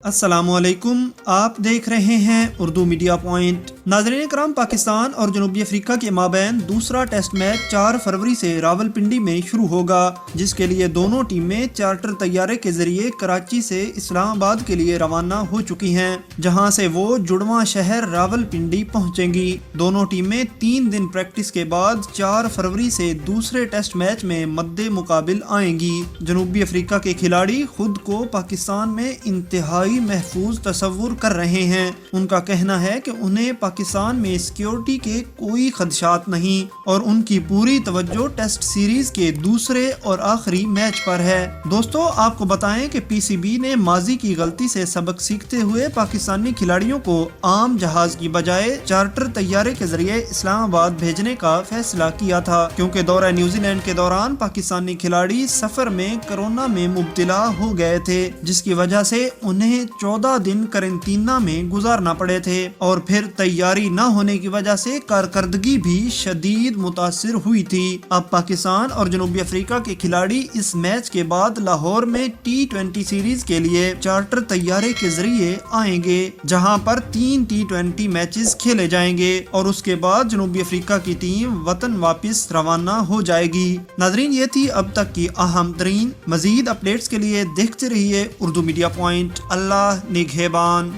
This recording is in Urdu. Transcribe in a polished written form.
السلام علیکم، آپ دیکھ رہے ہیں اردو میڈیا پوائنٹ۔ ناظرین کرام، پاکستان اور جنوبی افریقہ کے مابین دوسرا ٹیسٹ میچ 4 فروری سے راولپنڈی میں شروع ہوگا، جس کے لیے دونوں ٹیمیں چارٹر طیارے کے ذریعے کراچی سے اسلام آباد کے لیے روانہ ہو چکی ہیں، جہاں سے وہ جڑواں شہر راولپنڈی پہنچیں گی۔ دونوں ٹیمیں 3 دن پریکٹس کے بعد 4 فروری سے دوسرے ٹیسٹ میچ میں مد مقابل آئیں گی۔ جنوبی افریقہ کے کھلاڑی خود کو پاکستان میں انتہائی محفوظ تصور کر رہے ہیں۔ ان کا کہنا ہے کہ انہیں پاکستان میں سیکیورٹی کے کوئی خدشات نہیں اور ان کی پوری توجہ ٹیسٹ سیریز کے دوسرے اور آخری میچ پر ہے۔ دوستو، آپ کو بتائیں کہ پی سی بی نے ماضی کی غلطی سے سبق سیکھتے ہوئے پاکستانی کھلاڑیوں کو عام جہاز کی بجائے چارٹر طیارے کے ذریعے اسلام آباد بھیجنے کا فیصلہ کیا تھا، کیونکہ دورہ نیوزی لینڈ کے دوران پاکستانی کھلاڑی سفر میں کورونا میں مبتلا ہو گئے تھے، جس کی وجہ سے انہیں 14 دن قرنطینہ میں گزارنا پڑے تھے، اور پھر تیاری نہ ہونے کی وجہ سے کارکردگی بھی شدید متاثر ہوئی تھی۔ اب پاکستان اور جنوبی افریقہ کے کھلاڑی اس میچ کے بعد لاہور میں T20 سیریز کے لیے چارٹر طیارے کے ذریعے آئیں گے، جہاں پر 3 T20 میچز کھیلے جائیں گے، اور اس کے بعد جنوبی افریقہ کی ٹیم وطن واپس روانہ ہو جائے گی۔ ناظرین، یہ تھی اب تک کی اہم ترین۔ مزید اپڈیٹس کے لیے دیکھتے رہیے اردو میڈیا پوائنٹ۔ اللہ نگہبان۔